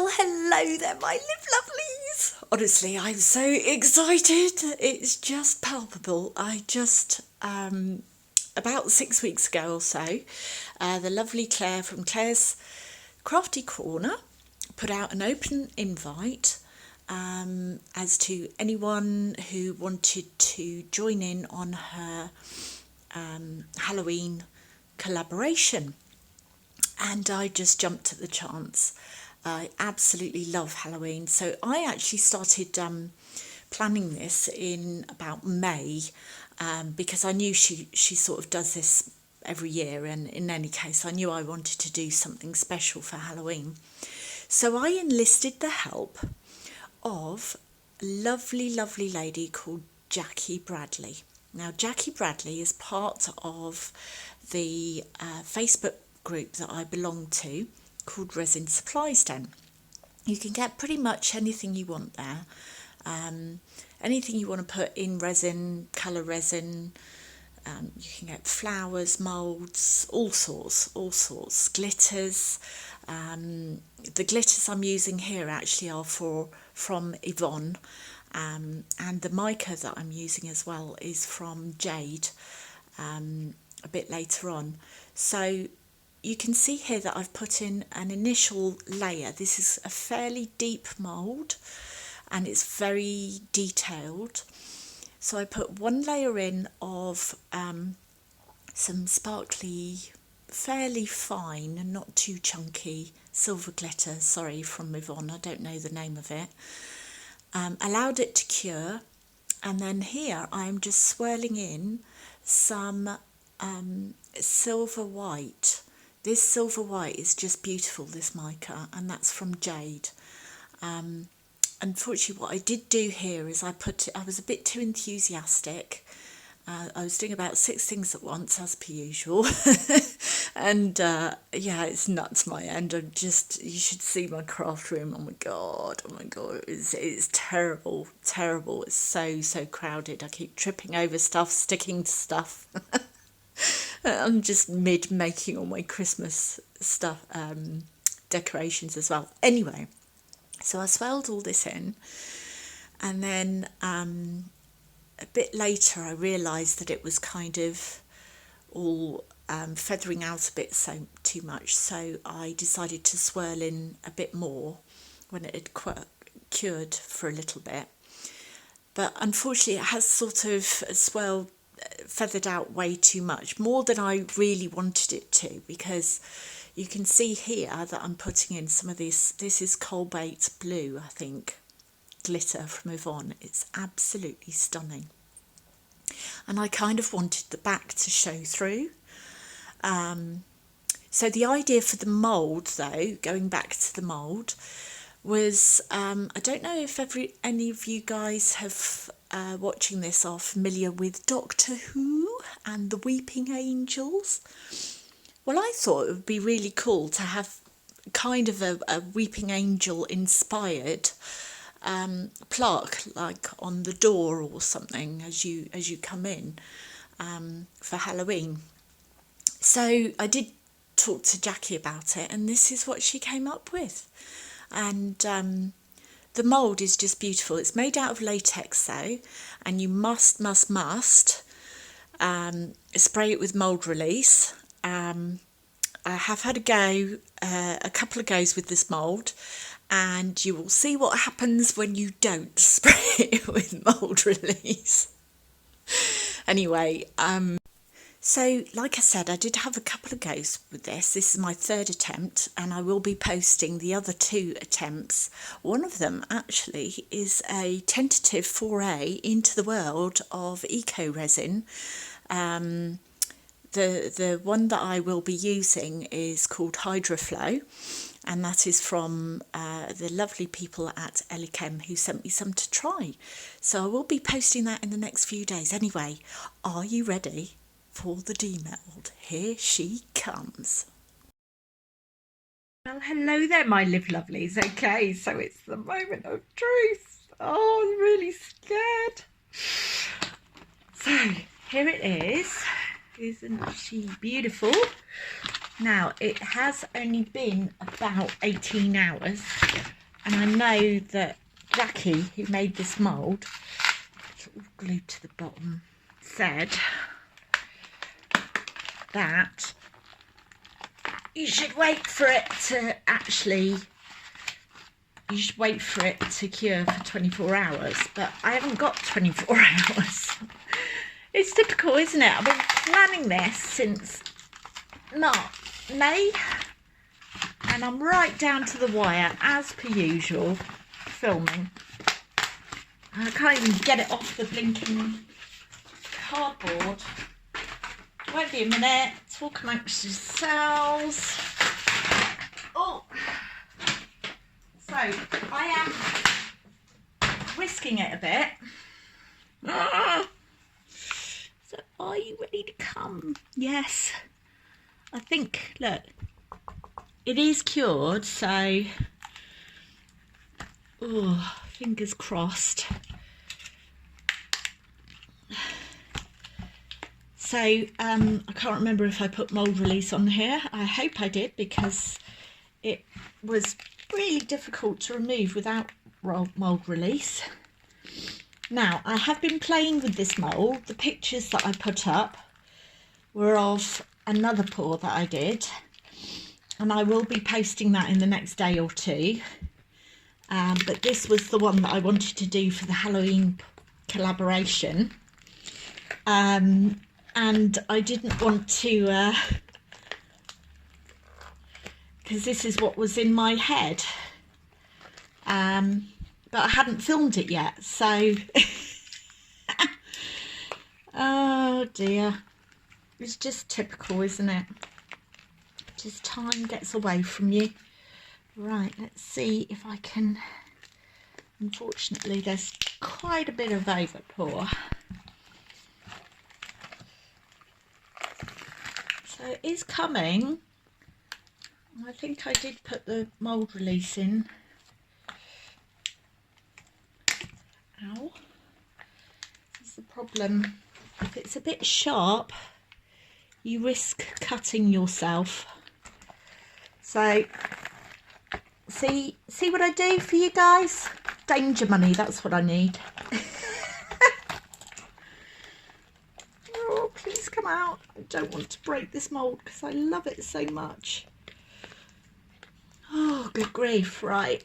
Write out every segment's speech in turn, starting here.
Well, hello there, my live lovelies. Honestly, I'm so excited. It's just palpable. I just, about 6 weeks ago or so, the lovely Claire from Claire's Crafty Corner put out an open invite as to anyone who wanted to join in on her Halloween collaboration. And I just jumped at the chance. I absolutely love Halloween. So I actually started planning this in about May because I knew she sort of does this every year. And in any case, I knew I wanted to do something special for Halloween. So I enlisted the help of a lovely, lovely lady called Jackie Bradley. Now, Jackie Bradley is part of the Facebook group that I belong to called Resin Supplies Den. You can get pretty much anything you want there. Anything you want to put in resin, colour resin. You can get flowers, moulds, all sorts, glitters. The glitters I'm using here actually are from Yvonne, and the mica that I'm using as well is from Jade, a bit later on. So you can see here that I've put in an initial layer. This is a fairly deep mould and it's very detailed. So I put one layer in of some sparkly, fairly fine and not too chunky silver glitter, sorry, from Yvonne, I don't know the name of it. Allowed it to cure, and then here I'm just swirling in some silver white. This silver white is just beautiful, this mica, and that's from Jade. Unfortunately, what I did do here is I was a bit too enthusiastic. I was doing about 6 things at once, as per usual. And yeah, it's nuts my end. You should see my craft room. Oh my god, it's terrible. It's so crowded. I keep tripping over stuff, sticking to stuff. I'm just mid making all my Christmas stuff, decorations as well. Anyway, so I swelled all this in, and then a bit later I realised that it was kind of all feathering out a bit too much, so I decided to swirl in a bit more when it had cured for a little bit. But unfortunately it has sort of feathered out way too much, more than I really wanted it to, because you can see here that I'm putting in some of this is Cobalt Blue, I think, glitter from Yvonne. It's absolutely stunning, and I kind of wanted the back to show through. So the idea for the mould, though, going back to the mould, was I don't know if any of you guys have watching this are familiar with Doctor Who and the Weeping Angels. Well, I thought it would be really cool to have kind of a Weeping Angel inspired plaque, like on the door or something as you come in for Halloween. So I did talk to Jackie about it, and this is what she came up with. And the mould is just beautiful. It's made out of latex though, and you must spray it with mould release. I have had a couple of goes with this mould, and you will see what happens when you don't spray it with mould release. Anyway, so like I said, I did have a couple of goes with this. This is my 3rd attempt, and I will be posting the other 2 attempts. One of them actually is a tentative foray into the world of eco resin. The one that I will be using is called Hydroflow, and that is from the lovely people at Elichem who sent me some to try. So I will be posting that in the next few days. Anyway, are you ready for the demeld? Here she comes. Well, hello there, my live lovelies. Okay, so it's the moment of truth. Oh, I'm really scared. So here it is. Isn't she beautiful? Now, it has only been about 18 hours, and I know that Jackie, who made this mould, it's all glued to the bottom, said that you should wait for it to cure for 24 hours, but I haven't got 24 hours. It's typical, isn't it? I've been planning this since May, and I'm right down to the wire, as per usual, filming. I can't even get it off the blinking cardboard. Won't be a minute. Talk amongst yourselves. Oh, so I am whisking it a bit. So are you ready to come? Yes. I think, look, it is cured, so, oh, fingers crossed. So, I can't remember if I put mould release on here. I hope I did, because it was really difficult to remove without mould release. Now, I have been playing with this mould. The pictures that I put up were of another pour that I did, and I will be posting that in the next day or two. But this was the one that I wanted to do for the Halloween collaboration. And I didn't want to, because this is what was in my head. But I hadn't filmed it yet, so oh dear. It's just typical, isn't it? Just time gets away from you. Right, let's see if I can. Unfortunately, there's quite a bit of over pour. So it is coming. I think I did put the mould release in. Ow. That's the problem. If it's a bit sharp, you risk cutting yourself. So, see what I do for you guys? Danger money, that's what I need. Oh, please come out. I don't want to break this mould because I love it so much. Oh, good grief. Right,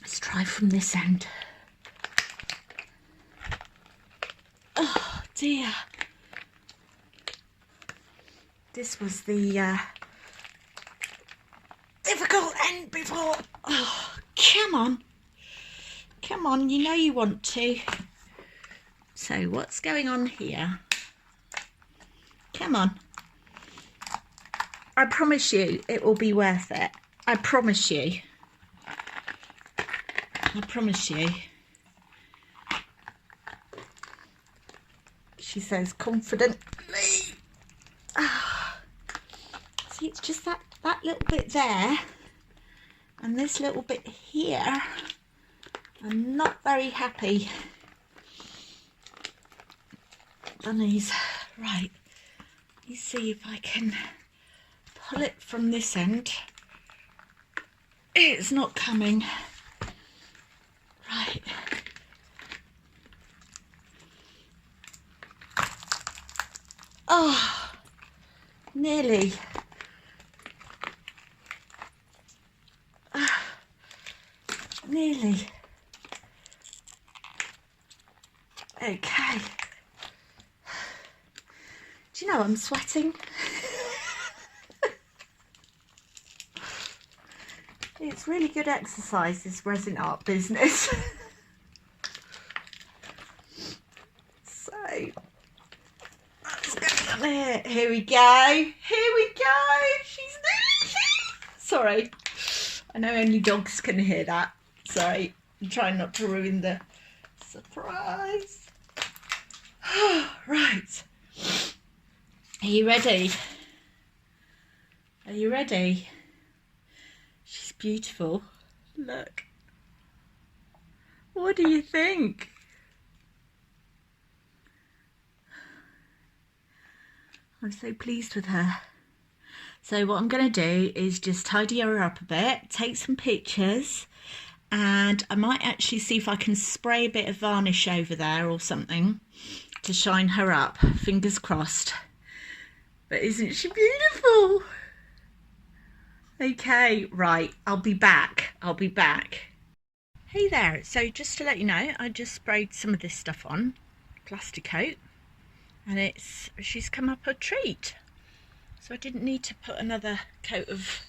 let's try from this end. Oh dear. This was the difficult end before. Oh, come on. Come on, you know you want to. So what's going on here? Come on. I promise you it will be worth it. I promise you. I promise you. She says confidently. See, it's just that little bit there and this little bit here. I'm not very happy. Bunnies. Right. Let me see if I can pull it from this end. It's not coming. Right. Oh, nearly. Nearly. Okay. Do you know I'm sweating? It's really good exercise, this resin art business. So, let's go down here. Here we go. Here we go. She's there. Sorry. I know only dogs can hear that. Sorry. I'm trying not to ruin the surprise. Right. Are you ready? Are you ready? She's beautiful. Look. What do you think? I'm so pleased with her. So what I'm going to do is just tidy her up a bit, take some pictures, and I might actually see if I can spray a bit of varnish over there or something to shine her up. Fingers crossed. But isn't she beautiful? Okay, right, I'll be back. Hey there, so just to let you know, I just sprayed some of this stuff on, plastic coat, and she's come up a treat. So I didn't need to put another coat of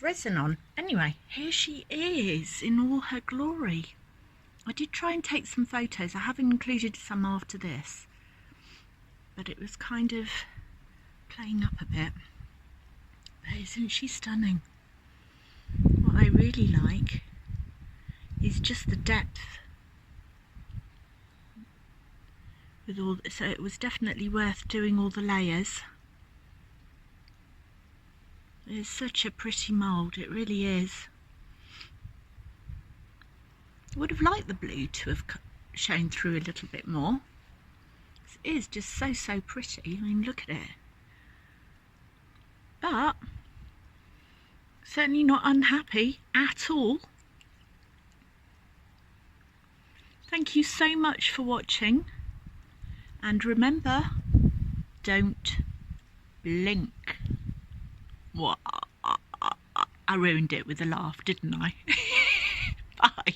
resin on. Anyway, here she is in all her glory. I did try and take some photos. I have included some after this, but it was kind of playing up a bit. But isn't she stunning? What I really like is just the depth with all, so it was definitely worth doing all the layers. It's such a pretty mould, it really is. I would have liked the blue to have shown through a little bit more. It is just so pretty. I mean, look at it. But certainly not unhappy at all. Thank you so much for watching, and remember, don't blink. What? I ruined it with a laugh, didn't I? Bye.